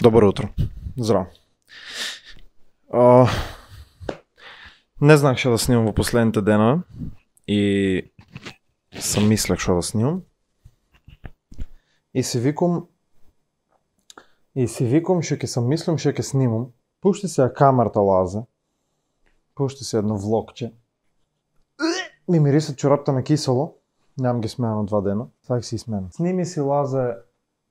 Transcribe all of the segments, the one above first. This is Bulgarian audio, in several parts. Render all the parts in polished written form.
Добро утро. Здраво. Не знах што да снимам во последните денове и сам мислех што да снимам. И си викам што ќе сам мислам што ќе снимам. Пушти се камерата лазе. Пушти се едно влогче. Ми мириса чорапта на кисело. Нямам ги сменено 2 дена. Сега си сменам. Сними си лазе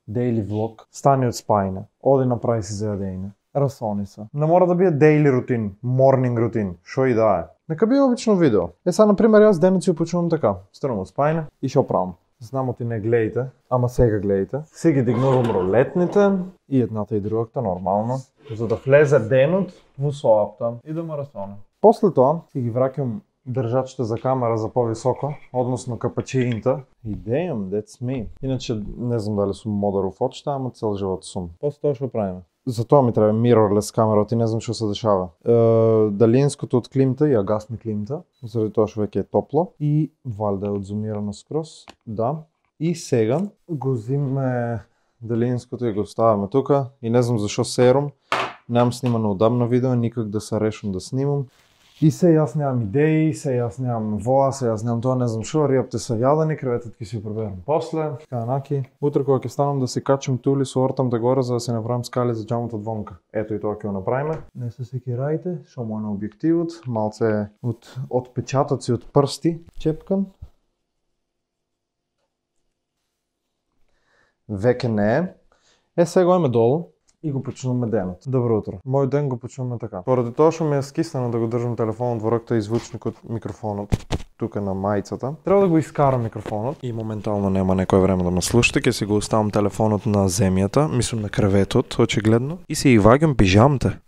daily влог. Стани од спајне. Оди направи си за јадење. Расони се. Не мора да биде daily рутин, morning рутин, шо и да е. Нека биде обично видео. Сега, например, јас денот си почнувам така. Станам од спајне и шо правам. Знамо ти не гледате, ама сега гледате. Си ги дигнувам ролетните и едната и другата нормално, за да влезе денот во соапта и да ме расони. После тоа си ги враќам држачите за камера за повисоко, односно капачиинта. И damn, that's me. Иначе не знам дали сум модаров очта, ама цел живот сум. После тоа што правиме? За тоа ми треба mirrorless камера, ти не знам што се дешава. Далинското од климта ја гасни климта, заради тоа што веќе е топло и валда е одзумирано скроз. Да. И сега го зиме далинското и го ставаме тука и не знам зашо серум. Немам снимано одамна видео, никак да се решам да снимам. И се јас немам идеи, се јас немам воа, се јас немам тоа, не знам шо, ријапте се јадени, креветот ќе си преберам после, канаки. Утре кога ќе станам да си качам тули со ортамта горе за да се направам скали за џамот од вонка. Ето и тоа ќе го направиме. Не се секирајте, шо му е на објективот, малце од отпечатоци од прсти, чепкан. Веќе не е. Сега име долу. И го почнуваме денот. Добро утро. Мој ден го почнуваме така. Поради тоа што ми е скиснено да го држам телефонот во ракта и звучникот, микрофонот тука на мајцата, треба да го искарам микрофонот и моментално нема некој време да ме слушате, ќе си го оставам телефонот на земјата, мислам на креветот, очигледно, и си ги ваѓам пижамите.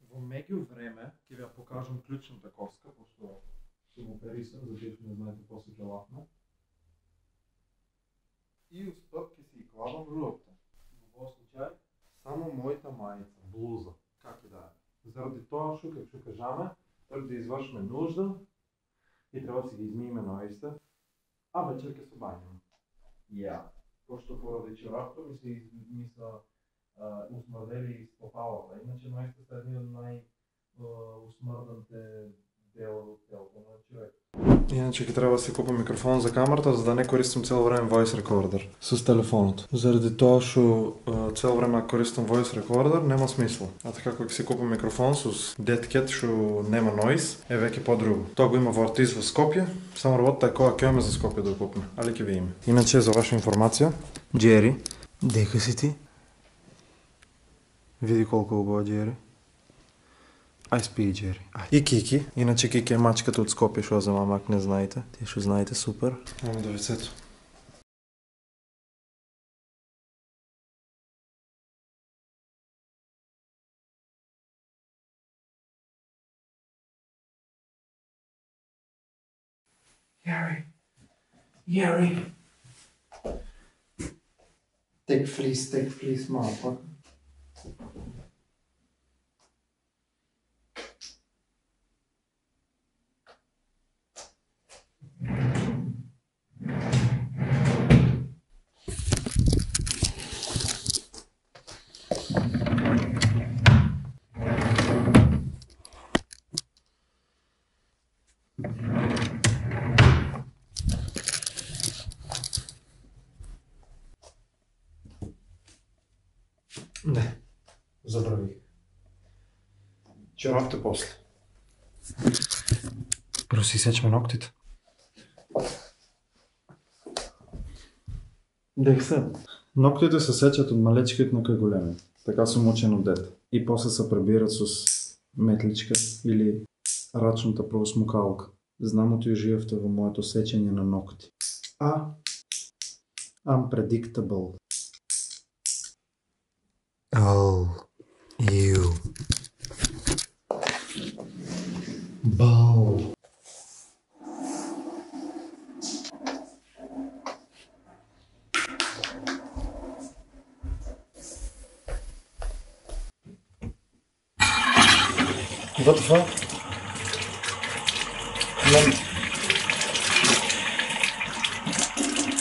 Во меѓу време ќе ви ја покажам клучната коска, пошто сум оперисан, за тие што не знаете после ќе лафна. И успак ќе си кладам рулата. Во овој случај, само мојата мајца, блуза, как и да е. Заради тоа што како кажаме, треба да извршиме нужда и треба да си ги измиеме ноите, а вечер ќе се бањаме. Ја. Пошто поради чорапта ми се усмрдели стопалата. Иначе ноите се едни од најусмрданите делови од телото на човек. Иначе ќе треба да си купам микрофон за камерата, за да не користам цело време voice recorder с телефонот. Заради тоа што цело време користам voice recorder, нема смисла. А така кога ќе си купам микрофон со dead cat што нема noise, е веќе подруго. Тоа го има во Артиз во Скопје, само работата е кога ќе имаме за Скопје да го купиме, али ќе видиме. Иначе за ваша информација, Джери, дека си ти? Види колку убава Джери. Ај спи, Джери. И Кики. Иначе Кики е мачката од Скопје, што за мамак не знаете. Тие што знаете, супер. Ама до лицето. Jari. Take fleece, motherfucker. Не, забравих. Чорапте после. Прво си сечме ноктите. Дех се. Ноктите се сечат од малечките на кај големи. Така сум учен од дете. И после се пребират со метличка или рачната проосмукалка. Знамо ти уживавте во моето сечење на нокти. Unpredictable. Oh, you. Bow. What the fuck?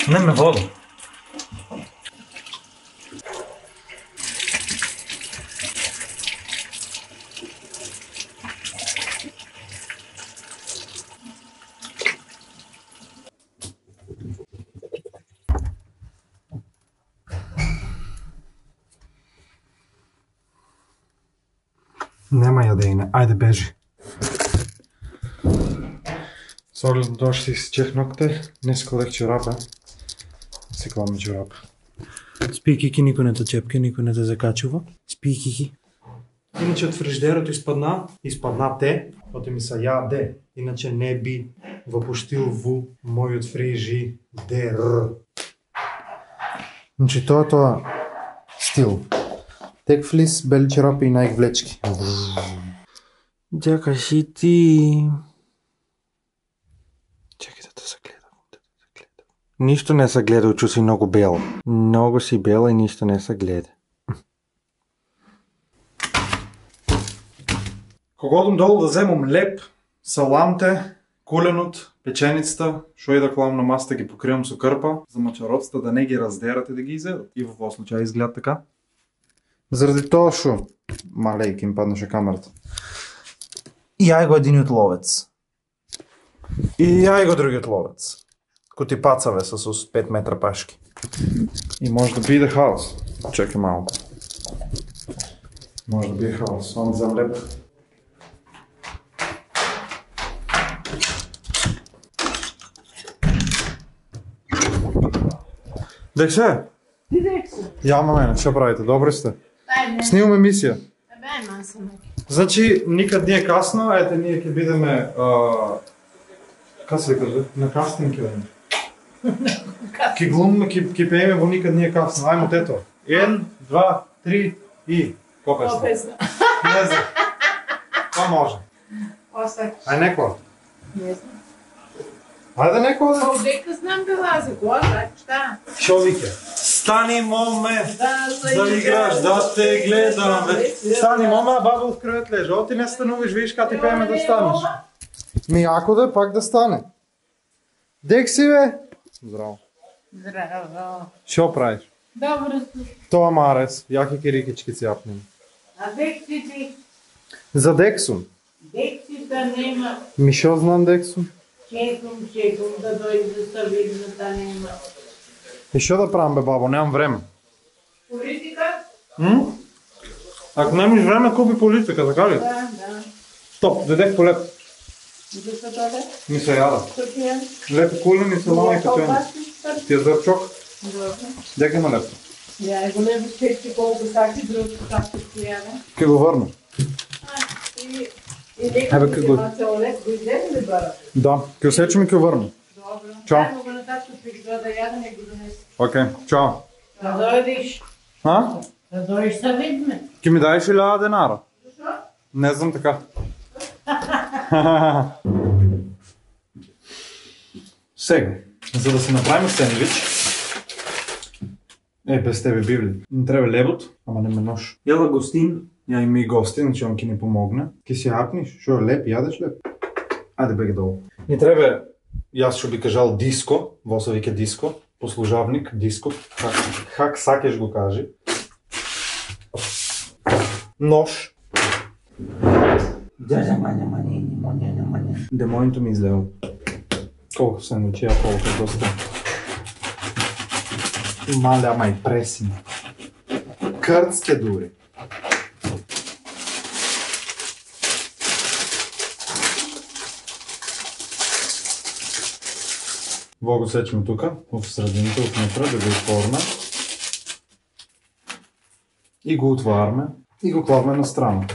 Не ме вода. Нема ядеине. Айде бежи. С оглед на това ще си изчех ногте. Днес кладех чорапа. Си кладме чорапа. Спи, Кики, никой не те чепке, никой не те закачува. Спи, Кики. Иначе от фриждерото изпаднате, оте ми са яде. Иначе не би въпустил в моят фрижидер. Значи това стил. Тек флис, бели чорапи и найк влечки. Дяка си ти. Чакай да те загледам. Нищо не се гледа, чу си много бел. Много си бела и нищо не се гледа. Кога одам долу да вземам леп, саламте, куленот, печеницата, шо и да клам на масата ги покривам со кърпа, за мачароцата да не ги раздерат и да ги изедат. И в овој случај изгледа така. Заради тоа шо, малейки им паднеше камерата. И ај го единиот ловец. И ај го другиот ловец. Коти пацаве с 5 метра пашки. И може да биде хаос. Чекай малко. Може да биде хаос. Он взем леп. Дексе? Ти Дексе? Яма мене, що правите? Добре сте? Не. Снимам емисија. Бе, маса. Значи, никад не е касно, ете ние ќе бидеме... Ка се вика, на кастинг ќе Ки глумме, ки пееме во никад не е касно. Ајмо тето. 1, 2, 3 и... Ко песна? Не знам. Ко може? Остак. Ај некоја. Не знам. Ајде некоја да... Дека знам била за кола, так, шта? Шо вика? Стани, моме, да играш, да те гледам. Стани, моме, а баба в кръвет лежа. О, ти не стануваш, видиш как ти пееме да станеш. Ми ако да, пак да стане. Дек си, бе? Здраво. Здраво. Шо правиш? Добро. Това марес, яки кирикички цяпнем. А Декси ти? За Дексун. Декси да нема. Ми шо знам Дексун? Чекам да дойде да се види да нема. И шо да правим, бе, бабо, нямам време. Политика? Ако нямаш време, купи политика, така ли? Да. Стоп, дойдех по леп. Да се даде? Ми се яда. Тук е. Леп кулен и салама и катуен. Ти е зърчок? Добре. Дек има леп. Я го не възпечи колко саки, друго както стояне. Ке го върна. И дека ти има целолет, го излезе ли бара? Да, ке усече ми ке върна. Добре. Чао. Дай му го нататък, да яда, не го донесе. Окей, чао. Да дойдеш. А? Да дойдеш да видиме. Ке ми даеш 1000 денара? Защо? Не знам така. Сега, за да се направим сендвич, без тебе бивли. Не трябва лебот, ама не ме нож. Ела гостин, я има и гостин, че он ки ни помогне. Ки си апниш, шо е леп, ядеш леп. Айде бега долу. Ни трябва, аз ще би кажал диско, Воса вика диско, послужавник, диско, хак сакеш го кажи. Нож. Демонието ми излева. Колко сендвичи, а колко доста. Мале, ама и пресни. Кърцте дори. Во го сечем тука, в средината, отнатре, да го отворме. И го отваряме. И го кладме на страна.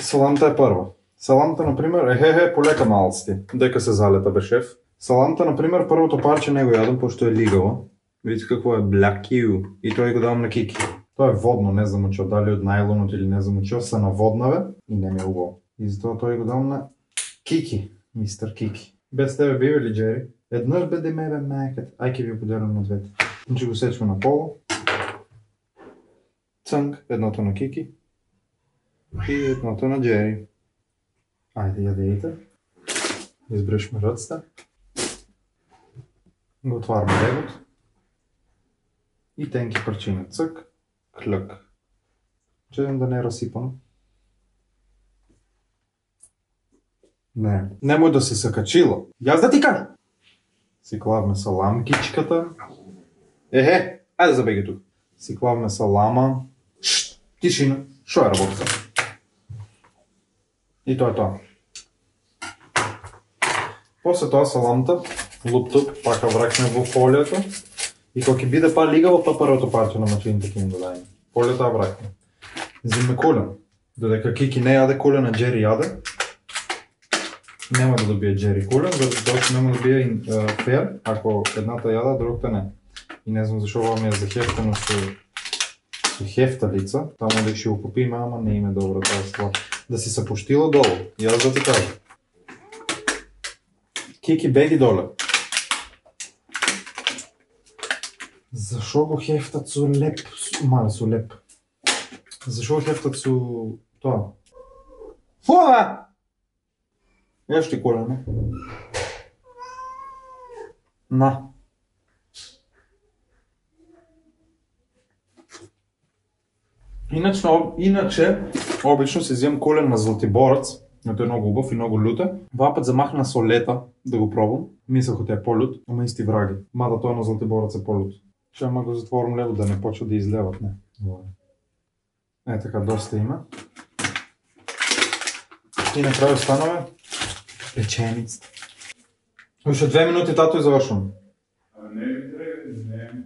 Саламата е първа. Саламата, например, полека малците. Дека се залета, бе, шеф. Саламата, например, първото парче не го ядам, защото е лигава. Видите какво е блякил. И той го давам на Кики. То е водно, не замочил. Дали от найлонът или не замочил, са наводнаве и не ми е убаво. И затова той го давам на Кики. Мистер Кики. Без тебе бива ли, Джери? Еднъж бе деме бе мекът. Айки ви поделям на двете. Значи го сечва на поло. Цънк, едното на Кики. И едното на Джери. Айде, ядейте. Избръшме ръцата. Го отваряме легот. И тенки парчиня. Цък, клък. Чедем да не е разсипано. Не. Немoj да се съкачила. Аз да ти кажа. Си клавме саламкичката. Айде забеги тук. Си клавме салама. Тишина. Шо е работа? И то е това. После това саламата, луптук, пака вракне во фолијата и кога ќе биде па лигаво, па првото парче на мачините ќе им додајме. Фолијата вракне. Зиме колен. Додека Кики не јаде колен, а Джери јаде, нема да добие Джери колен, защото нема да добие фер, ако едната јада, другата не. И не знам зашо ова ми е захефтено со хефталица, тамо да ќе го купиме, ама не им е добра таа ствар. Да си се пуштила долу, јас да ти кажам. Кики, беги доле. Зашо го хефтат со леп? Мале, со леп. Зашо го хефтат со тоа? Фуа! Јаш ти колене. На. Иначе, обично се вземам колен на Златиборец, но тој е многу убав и многу люте. Вапат замахна со лета да го пробам. Мислех дека е полют, ама исти враги. Мада тоа на Златиборец е полют. Ще ама го затворам лево да не почва да излеват, не. Е така, доста има. И на крај останаме печеницата. Уште 2 минути, тато, и завршвам. Не ви треба, не.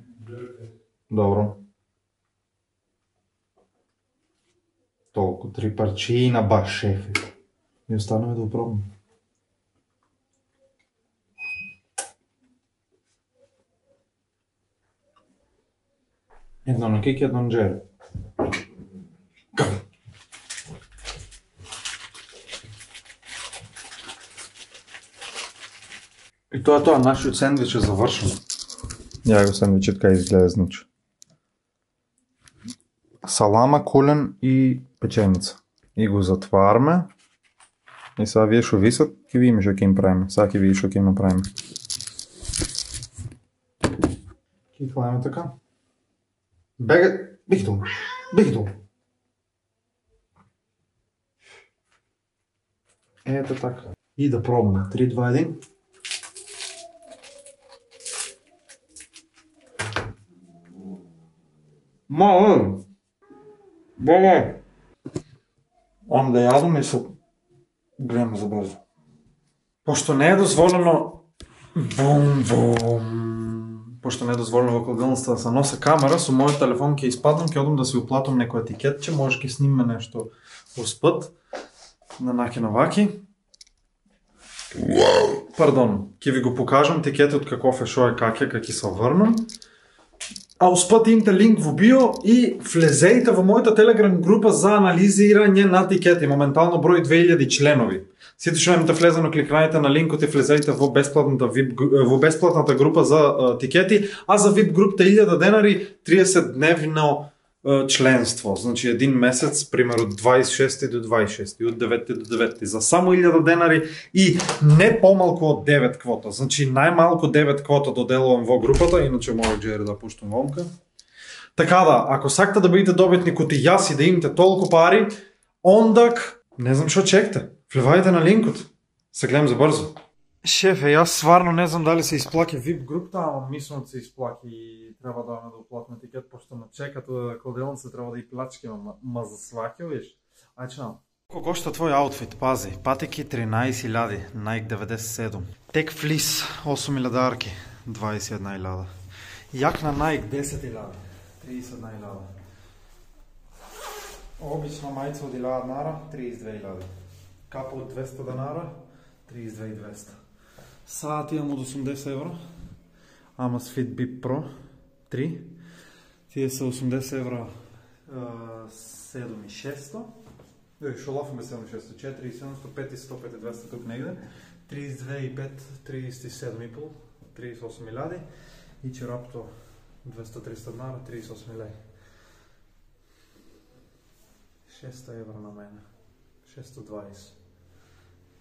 Добро. Толку 3 парчина, баш шефе. И останаме да опробваме. Едно на Кики, едно на Джери. И тоа, нашиот сендвич е завршен. Ја го сендвичот кај изгледа, значи. Салама, колен и печеница. И го затвараме. И сега вие шо висат, ќе видиме што ќе им правиме. Сега ќе видиш што ќе им направиме. Ќе хладиме така. Беги долу. Беги долу. Ето така. И да пробваме. 3, 2, 1. Мало! Бабе! Ам да јадам и се гледам за брзо. Пошто не е дозволено Пошто не е дозволено во кладилницата да се носи камера, со мојот телефон ќе испадам, ќе одам да си уплатам некој етикетче, може ќе снимме нешто успат на наки наваки. Пардон, ќе ви го покажам тикетот каков е, шо е, как ќе се врнам. А успат имате линк во био и влезејте во мојата телеграм група за анализирање на тикети. Моментално број 2000 членови. Сите што имате влезено, кликнајте на линкот и влезејте во бесплатната група за тикети, а за VIP групата 1000 денари 30 дневно членство. Значи един месец, пример од 26 до 26, од 9 до 9, за само 1000 денари и не помалку од 9 квота. Значи најмалку 9 квота доделувам во групата, иначе може Джери да пуштам вомка. Така да, ако сакате да бидете добитни коти јас и да имате толку пари, ондак, не знам што чекате. Влевајте на линкот. Се гледам за брзо. Шефе, јас сварно не знам дали се исплаќа VIP групата, ама мислам да се исплаќа и треба да уплатиме тикет, пошто ме чекат кладилница, треба да и плачкаме, ма за сваќа, виж. Ајде чао. Колко кошта твој аутфит, пази. Патики 13.000, Nike 97. Тек флис 8.000, 21.000. Јакна Nike 10.000, 31.000. Обична мајца од 1000 dinara, 32.000. Капа од 200 dinara, 32.200. Саат имам од 80 евро. Ама с Fitbit Pro 3. Тие са 80 евро 7600. Шолофаме 7600, 4700, 5100, 5200 тук негде. 32.5, 37.5, 38.000 и черапто 200-300 dinara, 38.000. 600 евро на мене. 620.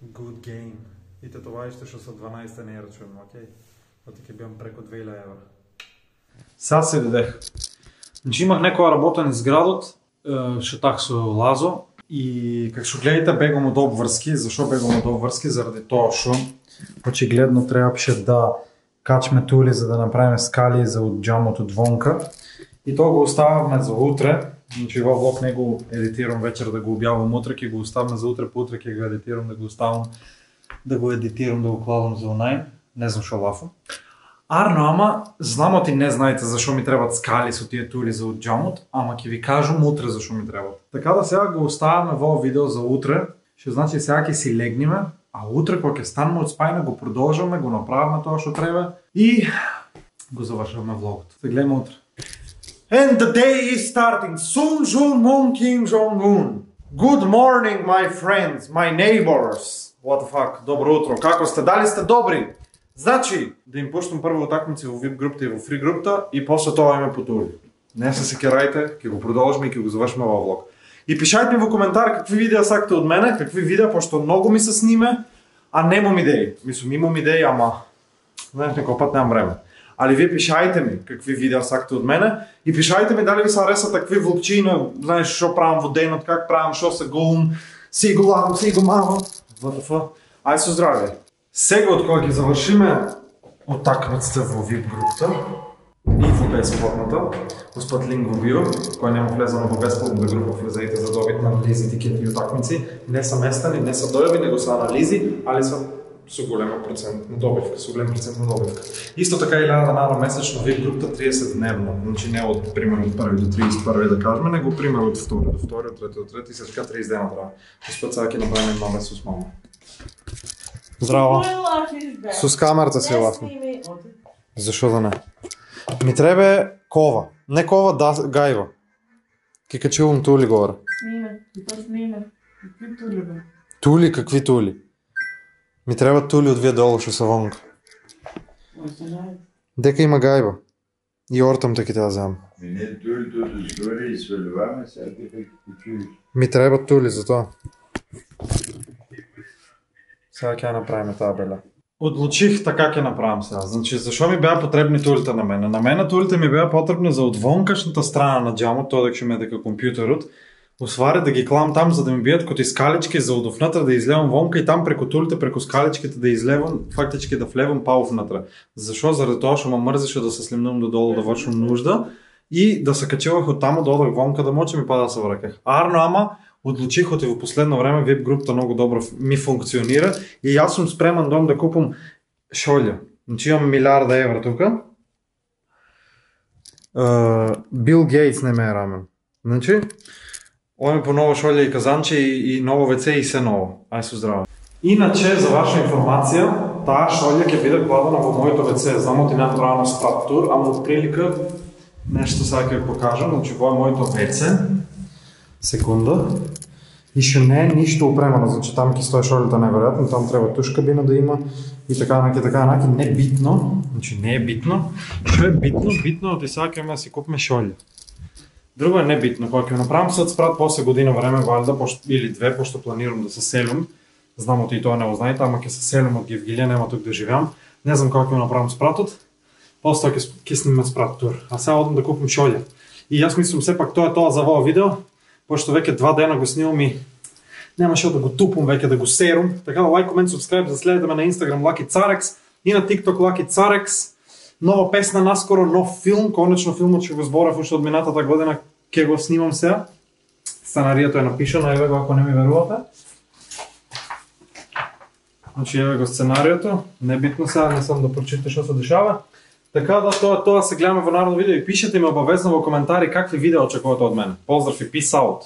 Good game. И тетоваиште што са 12 не рачувам, окей? Оти ќе биам преко 2000 евро. Сега се дедех. Значи имах некоја работа низ градот, шетах со Лазо и как што гледате бегам од обврски. Зашо бегам од обврски? Заради тоа што очигледно требаше да качме тули за да направиме скали за од џамот од вонка. И тоа го остававме за утре, Значи във влог не го едитирам вечер да го обявам утре, ке го оставям за утре, по утре ке го едитирам, да го оставам, да го едитирам, да го кладам за онлайн. Не знам шо лафам. Арно, ама знам оти не знаете защо ми трябват скали со тия тули за отджамот, ама ке ви кажам утре защо ми трябват. Така да сега го оставяме во видео за утре, ще значи сега ке си легниме, а утре кога ке станеме од спајна го продолжаме, го направиме тоа што треба и го завршаваме влогот. Се гледаме утре. And the day is starting. Soon, Jun, Moon, Kim Jong-un. Good morning, my friends, my neighbors. What the fuck? Добро утро. Како сте? Дали сте добри? Значи, да им пуштам първо утакмици во VIP групата и во Free групата и после това име по тури. Не се секирайте, ќе го продолжиме и ќе го завършиме във влог. И пишайте ми во коментар какви видеа сакате од мене, какви видеа, пошто много ми се сниме, а немам идеи. Мислам, имам идеи, ама знаеш, некој път нямам време. Али вие пишайте ми какви видеа сакате од мене и пишайте ми дали ви се ареса такви влогчина, знаеш што правам во денот, как правам, што се гулам, си го ладам, си го мавам. ВТФ. Ајде со здраве. Сега од кога ги завршиме утакмиците во VIP групата и во бесплатната, успат линк во био, кој нема влезано во бесплатната група, влезајте за добит на анализи, тикети и утакмици. Не са местани, не са дојави, него са анализи, али са со голема процент на добивка, со голем процент на добивка. Исто така 1000 dinara месечно VIP групата 30 дневно, значи не од пример од 1 до 31 да кажеме, него пример од 2 до 2, од 3 до 3 и се така 30 дена треба. Успат сега ќе направиме маме со мама. Здраво. С камерата си лафни. Зашо да не? Ми треба кова. Не кова, да гајва. Ке качувам тули горе. Сниме, то сниме. Какви тули бе? Тули, какви тули? Ми треба тули од вие долу што се вонка. Дека има гајба. И ортам таки да земам. Не тули, тут згоре и сваливаме, сега дека ќе чуеш. Ми треба тули за тоа. Сега ќе направиме таа беля. Одлучих така ќе направам сега. Значи, зашо ми беа потребни тулите на мене? На мене тулите ми беа потребни за одвонкашната страна на джамот, тоа дека ме дека компјутерот. Усвари да ги клам там за да ми бият коти скалички за одовнатра да излевам вонка и там преко тулите, преко скаличките да излевам, фактички да влевам пау внатра. Зашо? Заради тоа што ме мрзеше да се слимнувам додолу да вршам нужда и да се качувах од таму да одах вонка да мочам и па да се враках. Арно, ама одлучих оти во последно време VIP групата много добро ми функционира и јас сум спреман да купам шолја. Значи имам 1000 евра тука. Бил Гейтс не ме е рамен. Значи, оваме по ново шолја и казанче и ново ВЦ и се ново. Ај со здраве. Иначе, за ваша информација, таа шолја ќе биде кладена во моето ВЦ. Знам оти немам правено спрат тур, ама од прилика нешто сега ќе ви покажам. Значи, во е моето ВЦ. Секунда. И ще не е нищо опремано, значи там ќе стои шолята невероятно, там треба туш кабина да има и така наки, не битно, значи не е битно. Што е битно? Битно оти сега ќе да си купиме шолја. Друго е не битно, кога ќе направам сад спрат после година време валјда, или две, пошто планирам да се селам, знам оти и тоа не го знаете, ама ќе се селам од Гевгилија, нема тук да живеам, не знам кога ќе направам спратот, после ќе снимам спрат тур, а сега одам да купам шолја. И јас мислам сепак тоа за овој видео, пошто веќе 2 дена го снимам и немаше да го тупам веќе да го серум. Така да лайк, комент, субскрайб, да следите ме на Instagram Lucky Carex и на TikTok Lucky Carex. Нова песна наскоро, нов филм, конечно филмот ќе го зборав уште од минатата година, ќе го снимам сега. Сценарието е напишано, еве го ако не ми верувате. Значи еве го сценарието, небитно сега, не сам да прочитате што се дешава. Така да тоа се гледаме во наредно видео и пишете ми обавезно во коментари какви видео очекувате од мене. Поздрав и peace out!